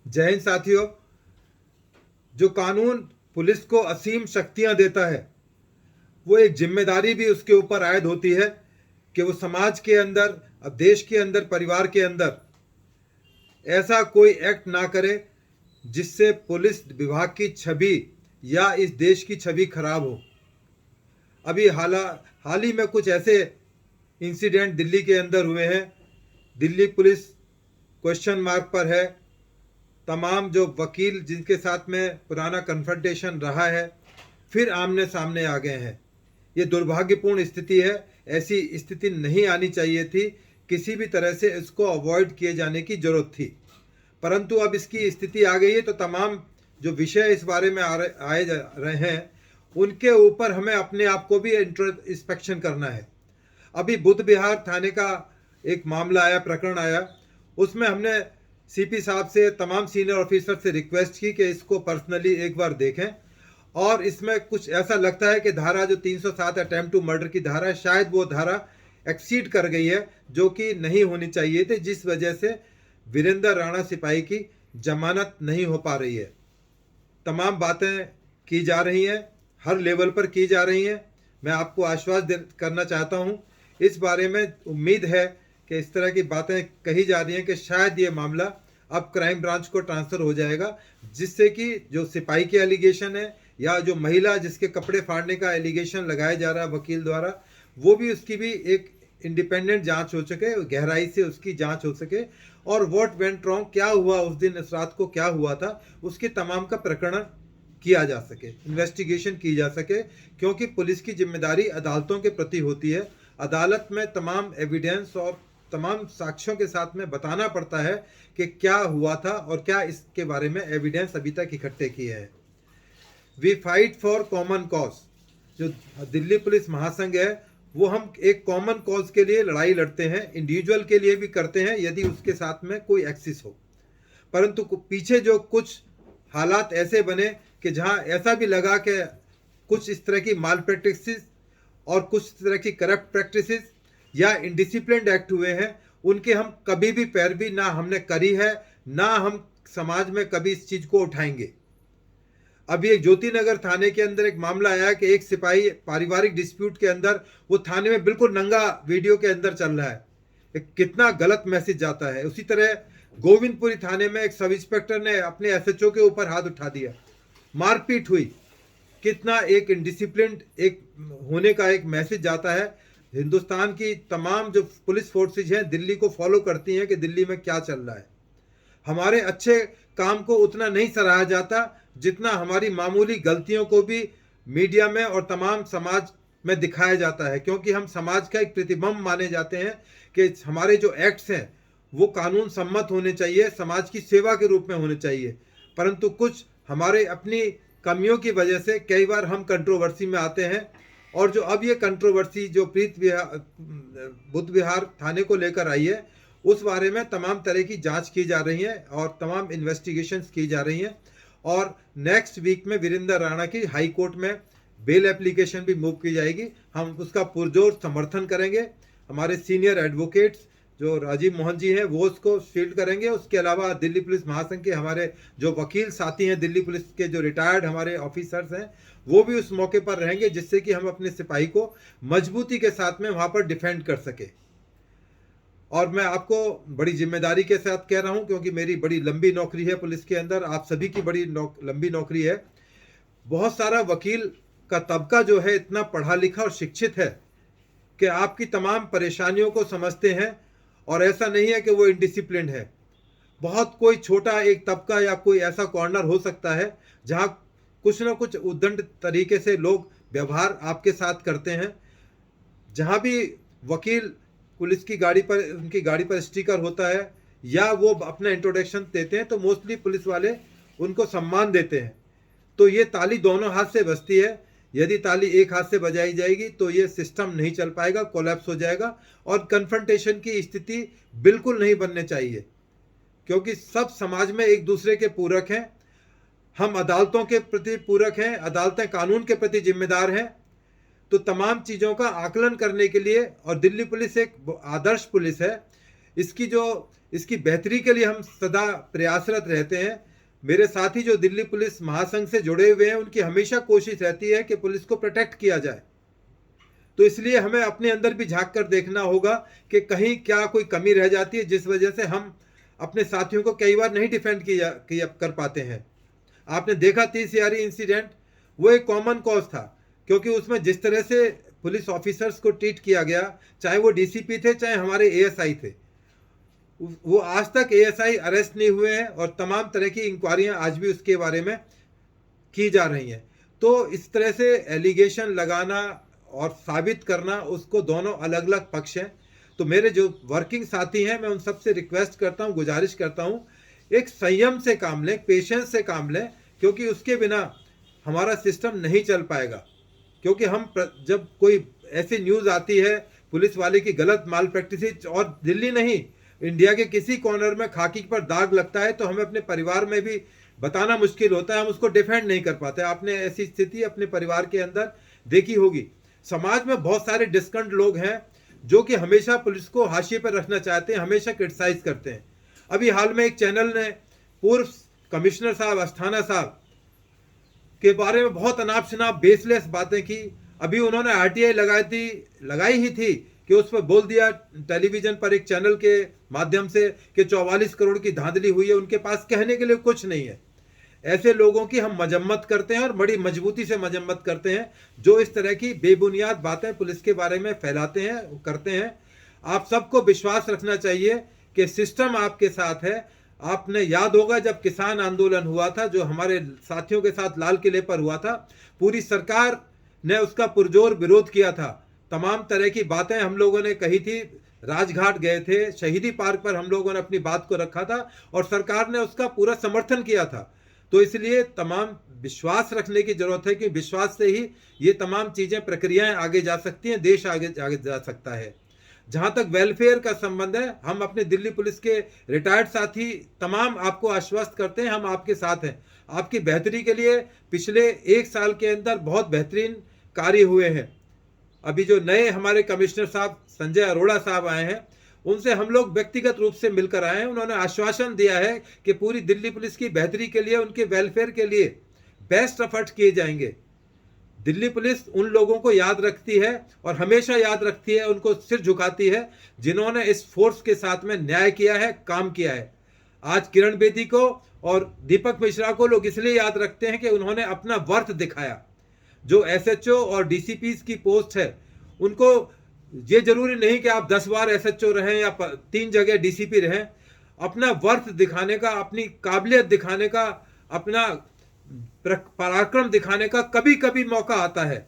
जय हिंद साथियों। जो कानून पुलिस को असीम शक्तियां देता है, वो एक जिम्मेदारी भी उसके ऊपर आयद होती है कि वो समाज के अंदर, देश के अंदर, परिवार के अंदर ऐसा कोई एक्ट ना करे जिससे पुलिस विभाग की छवि या इस देश की छवि खराब हो। अभी हाल ही में कुछ ऐसे इंसिडेंट दिल्ली के अंदर हुए हैं। दिल्ली पुलिस क्वेश्चन मार्क पर है। तमाम जो वकील जिनके साथ में पुराना कन्फ्रंटेशन रहा है, फिर आमने सामने आ गए हैं। ये दुर्भाग्यपूर्ण स्थिति है। ऐसी स्थिति नहीं आनी चाहिए थी। किसी भी तरह से इसको अवॉइड किए जाने की जरूरत थी, परंतु अब इसकी स्थिति आ गई है। तो तमाम जो विषय इस बारे में आए जा रहे हैं, उनके ऊपर हमें अपने आप को भी इंट्रोस्पेक्शन करना है। अभी बुद्ध विहार थाने का एक मामला आया, प्रकरण आया। उसमें हमने सीपी साहब से, तमाम सीनियर ऑफिसर से रिक्वेस्ट की कि इसको पर्सनली एक बार देखें। और इसमें कुछ ऐसा लगता है कि धारा जो 307 अटेम्प्ट टू मर्डर की धारा है, शायद वो धारा एक्सीड कर गई है, जो कि नहीं होनी चाहिए थी, जिस वजह से वीरेंद्र राणा सिपाही की जमानत नहीं हो पा रही है। तमाम बातें की जा रही हैं, हर लेवल पर की जा रही हैं। मैं आपको आश्वासन करना चाहता हूं, इस बारे में उम्मीद है कि इस तरह की बातें कही जा रही हैं कि शायद ये मामला अब क्राइम ब्रांच को ट्रांसफ़र हो जाएगा, जिससे कि जो सिपाही के एलिगेशन है या जो महिला जिसके कपड़े फाड़ने का एलिगेशन लगाया जा रहा है वकील द्वारा, वो भी उसकी भी एक इंडिपेंडेंट जांच हो सके, गहराई से उसकी जांच हो सके, और व्हाट वेंट रॉन्ग, क्या हुआ उस दिन, इस रात को क्या हुआ था, उसकी तमाम का प्रकरण किया जा सके, इन्वेस्टिगेशन की जा सके। क्योंकि पुलिस की जिम्मेदारी अदालतों के प्रति होती है। अदालत में तमाम एविडेंस और तमाम साक्ष्यों के साथ में बताना पड़ता है कि क्या हुआ था और क्या इसके बारे में एविडेंस अभी तक इकट्ठे किए हैं। We fight for common cause. जो दिल्ली पुलिस महासंघ है, वो हम एक कॉमन कॉज के लिए लड़ाई लड़ते हैं, इंडिविजुअल के लिए भी करते हैं यदि उसके साथ में कोई एक्सिस हो। परंतु पीछे जो कुछ हालात ऐसे बने कि जहां ऐसा भी लगा कि कुछ इस तरह की माल प्रैक्टिसेस और कुछ तरह की करप्ट प्रैक्टिसेस या इनडिसिप्लिन्ड एक्ट हुए हैं, उनके हम कभी भी पैरवी ना हमने करी है, ना हम समाज में कभी इस चीज को उठाएंगे। अभी एक ज्योति नगर थाने के अंदर एक मामला आया कि एक सिपाही पारिवारिक डिस्प्यूट के अंदर, वो थाने में बिल्कुल नंगा वीडियो के अंदर चल रहा है। कितना गलत मैसेज जाता है। उसी तरह गोविंदपुरी थाने में एक सब इंस्पेक्टर ने अपने एसएचओ के ऊपर हाथ उठा दिया, मारपीट हुई। कितना एक इनडिसिप्लिन्ड एक होने का एक मैसेज जाता है। हिंदुस्तान की तमाम जो पुलिस फोर्सेज हैं, दिल्ली को फॉलो करती हैं कि दिल्ली में क्या चल रहा है। हमारे अच्छे काम को उतना नहीं सराहा जाता जितना हमारी मामूली गलतियों को भी मीडिया में और तमाम समाज में दिखाया जाता है। क्योंकि हम समाज का एक प्रतिबिंब माने जाते हैं कि हमारे जो एक्ट्स हैं वो कानून सम्मत होने चाहिए, समाज की सेवा के रूप में होने चाहिए। परंतु कुछ हमारे अपनी कमियों की वजह से कई बार हम कंट्रोवर्सी में आते हैं। और जो अब ये कंट्रोवर्सी जो बुद्ध विहार थाने को लेकर आई है, उस बारे में तमाम तरह की जांच की जा रही है और तमाम इन्वेस्टिगेशंस की जा रही हैं। और नेक्स्ट वीक में वीरेंद्र राणा की हाई कोर्ट में बेल एप्लीकेशन भी मूव की जाएगी। हम उसका पुरजोर समर्थन करेंगे। हमारे सीनियर एडवोकेट्स जो राजीव मोहन जी हैं, वो उसको शील्ड करेंगे। उसके अलावा दिल्ली पुलिस महासंघ के हमारे जो वकील साथी हैं, दिल्ली पुलिस के जो रिटायर्ड हमारे ऑफिसर्स हैं, वो भी उस मौके पर रहेंगे, जिससे कि हम अपने सिपाही को मजबूती के साथ में वहां पर डिफेंड कर सके। और मैं आपको बड़ी जिम्मेदारी के साथ कह रहा हूं, क्योंकि मेरी बड़ी लंबी नौकरी है पुलिस के अंदर, आप सभी की बड़ी लंबी नौकरी है। बहुत सारा वकील का तबका जो है इतना पढ़ा लिखा और शिक्षित है कि आपकी तमाम परेशानियों को समझते हैं, और ऐसा नहीं है कि वो इनडिसिप्लिन्ड है। बहुत कोई छोटा एक तबका या कोई ऐसा कॉर्नर हो सकता है जहां कुछ ना कुछ उद्दंड तरीके से लोग व्यवहार आपके साथ करते हैं। जहां भी वकील पुलिस की गाड़ी पर, उनकी गाड़ी पर स्टिकर होता है या वो अपना इंट्रोडक्शन देते हैं, तो मोस्टली पुलिस वाले उनको सम्मान देते हैं। तो ये ताली दोनों हाथ से बजती है। यदि ताली एक हाथ से बजाई जाएगी तो ये सिस्टम नहीं चल पाएगा, कोलैप्स हो जाएगा, और कन्फ्रंटेशन की स्थिति बिल्कुल नहीं बनने चाहिए। क्योंकि सब समाज में एक दूसरे के पूरक हैं। हम अदालतों के प्रति पूरक हैं, अदालतें कानून के प्रति जिम्मेदार हैं। तो तमाम चीज़ों का आकलन करने के लिए, और दिल्ली पुलिस एक आदर्श पुलिस है, इसकी बेहतरी के लिए हम सदा प्रयासरत रहते हैं। मेरे साथी जो दिल्ली पुलिस महासंघ से जुड़े हुए हैं, उनकी हमेशा कोशिश रहती है कि पुलिस को प्रोटेक्ट किया जाए। तो इसलिए हमें अपने अंदर भी झांक कर देखना होगा कि कहीं क्या कोई कमी रह जाती है जिस वजह से हम अपने साथियों को कई बार नहीं डिफेंड किया कर पाते हैं। आपने देखा 30 यारी इंसिडेंट, वो एक कॉमन कॉज था, क्योंकि उसमें जिस तरह से पुलिस ऑफिसर्स को ट्रीट किया गया, चाहे वो डीसीपी थे चाहे हमारे एएसआई थे, वो आज तक एएसआई अरेस्ट नहीं हुए हैं और तमाम तरह की इंक्वायरियां आज भी उसके बारे में की जा रही हैं। तो इस तरह से एलिगेशन लगाना और साबित करना, उसको दोनों अलग अलग पक्ष हैं। तो मेरे जो वर्किंग साथी हैं, मैं उन सबसे रिक्वेस्ट करता हूं, गुजारिश करता हूं, एक संयम से काम लें, पेशेंस से काम लें, क्योंकि उसके बिना हमारा सिस्टम नहीं चल पाएगा। क्योंकि हम जब कोई ऐसी न्यूज़ आती है पुलिस वाले की गलत माल प्रैक्टिस, और दिल्ली नहीं, इंडिया के किसी कॉर्नर में खाकी पर दाग लगता है तो हमें अपने परिवार में भी बताना मुश्किल होता है, हम उसको डिफेंड नहीं कर पाते। आपने ऐसी स्थिति अपने परिवार के अंदर देखी होगी। समाज में बहुत सारे डिस्कंट लोग हैं जो कि हमेशा पुलिस को हाशिए पर रखना चाहते हैं, हमेशा क्रिटिसाइज करते हैं। अभी हाल में एक चैनल ने पूर्व कमिश्नर साहब अस्थाना साहब के बारे में बहुत अनाप शनाप बेसलेस बातें की। अभी उन्होंने आरटीआई लगाई ही थी कि उस पर बोल दिया टेलीविजन पर एक चैनल के माध्यम से कि 44 करोड़ की धांधली हुई है, उनके पास कहने के लिए कुछ नहीं है। ऐसे लोगों की हम मजम्मत करते हैं और बड़ी मजबूती से मजम्मत करते हैं जो इस तरह की बेबुनियाद बातें पुलिस के बारे में फैलाते हैं, करते हैं। आप सबको विश्वास रखना चाहिए कि सिस्टम आपके साथ है। आपने याद होगा जब किसान आंदोलन हुआ था, जो हमारे साथियों के साथ लाल किले पर हुआ था, पूरी सरकार ने उसका पुरजोर विरोध किया था। तमाम तरह की बातें हम लोगों ने कही थी, राजघाट गए थे, शहीदी पार्क पर हम लोगों ने अपनी बात को रखा था और सरकार ने उसका पूरा समर्थन किया था। तो इसलिए तमाम विश्वास रखने की जरूरत है कि विश्वास से ही ये तमाम चीजें, प्रक्रियाएं आगे जा सकती हैं, देश आगे जा सकता है। जहां तक वेलफेयर का संबंध है, हम अपने दिल्ली पुलिस के रिटायर्ड साथी तमाम आपको आश्वस्त करते हैं, हम आपके साथ हैं। आपकी बेहतरी के लिए पिछले 1 साल के अंदर बहुत बेहतरीन कार्य हुए हैं। अभी जो नए हमारे कमिश्नर साहब संजय अरोड़ा साहब आए हैं, उनसे हम लोग व्यक्तिगत रूप से मिलकर आए हैं। उन्होंने आश्वासन दिया है कि पूरी दिल्ली पुलिस की बेहतरी के लिए, उनके वेलफेयर के लिए बेस्ट एफर्ट किए जाएंगे। दिल्ली पुलिस उन लोगों को याद रखती है और हमेशा याद रखती है, उनको सिर झुकाती है जिन्होंने इस फोर्स के साथ में न्याय किया है, काम किया है। आज किरण बेदी को और दीपक मिश्रा को लोग इसलिए याद रखते हैं कि उन्होंने अपना वर्थ दिखाया। जो एसएचओ और डीसीपी की पोस्ट है, उनको ये जरूरी नहीं कि आप 10 बार एसएचओ रहें या 3 जगह डीसीपी रहें। अपना वर्थ दिखाने का, अपनी काबिलियत दिखाने का, अपना पराक्रम दिखाने का कभी कभी मौका आता है।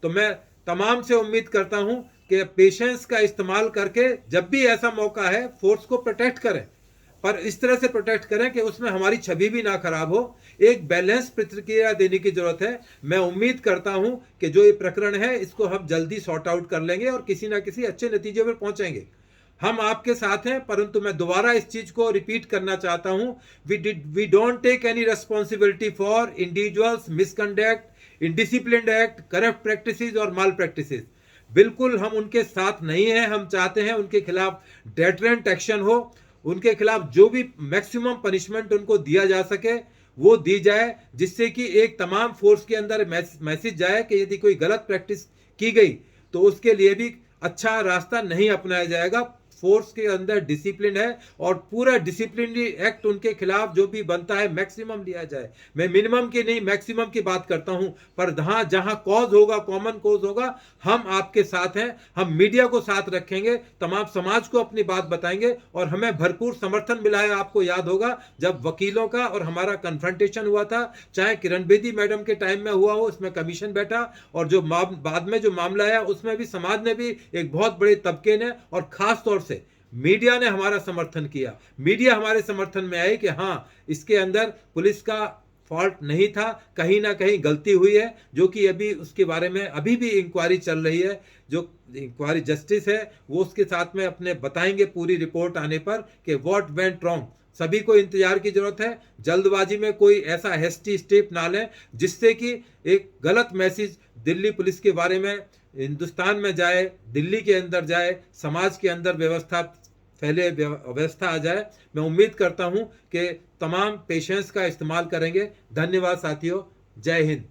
तो मैं तमाम से उम्मीद करता हूं कि पेशेंस का इस्तेमाल करके जब भी ऐसा मौका है फोर्स को प्रोटेक्ट करें, पर इस तरह से प्रोटेक्ट करें कि उसमें हमारी छवि भी ना खराब हो। एक बैलेंस प्रतिक्रिया देने की जरूरत है। मैं उम्मीद करता हूं कि जो ये प्रकरण है इसको हम जल्दी सॉर्ट आउट कर लेंगे और किसी ना किसी अच्छे नतीजे पर पहुंचेंगे। हम आपके साथ हैं, परंतु मैं दोबारा इस चीज को रिपीट करना चाहता हूं, we don't take any responsibility for individuals misconduct, indisciplined act, corrupt practices और माल प्रैक्टिसेस। बिल्कुल हम उनके साथ नहीं हैं। हम चाहते हैं उनके खिलाफ डेटरेंट एक्शन हो, उनके खिलाफ जो भी मैक्सिमम पनिशमेंट उनको दिया जा सके वो दी जाए, जिससे कि एक तमाम फोर्स के अंदर मैसेज जाए कि यदि कोई गलत प्रैक्टिस की गई तो उसके लिए भी अच्छा रास्ता नहीं अपनाया जाएगा। फोर्स के अंदर डिसिप्लिन है और पूरा डिसिप्लिनरी एक्ट उनके खिलाफ जो भी बनता है मैक्सिमम लिया जाए। मैं मिनिमम की नहीं, मैक्सिमम की बात करता हूं। पर जहां कॉज होगा, कॉमन कॉज होगा, हम आपके साथ हैं। हम मीडिया को साथ रखेंगे, तमाम समाज को अपनी बात बताएंगे और हमें भरपूर समर्थन मिला है। आपको याद होगा जब वकीलों का और हमारा कन्फ्रंटेशन हुआ था, चाहे किरण बेदी मैडम के टाइम में हुआ हो, उसमें कमीशन बैठा, और जो बाद में जो मामला आया उसमें भी समाज ने भी, एक बहुत बड़े तबके ने और खास तौर से मीडिया ने हमारा समर्थन किया। मीडिया हमारे समर्थन में आई कि हां, इसके अंदर पुलिस का फॉल्ट नहीं था, कहीं ना कहीं गलती हुई है, जो कि अभी उसके बारे में अभी भी इंक्वायरी चल रही है। जो इंक्वायरी जस्टिस है वो उसके साथ में अपने बताएंगे पूरी रिपोर्ट आने पर कि व्हाट वेंट रॉन्ग। सभी को इंतजार की जरूरत है। जल्दबाजी में कोई ऐसा हेस्टी स्टेप ना लें जिससे कि एक गलत मैसेज दिल्ली पुलिस के बारे में हिंदुस्तान में जाए, दिल्ली के अंदर जाए, समाज के अंदर व्यवस्था पहले व्यवस्था आ जाए। मैं उम्मीद करता हूं कि तमाम पेशेंस का इस्तेमाल करेंगे। धन्यवाद साथियों, जय हिंद।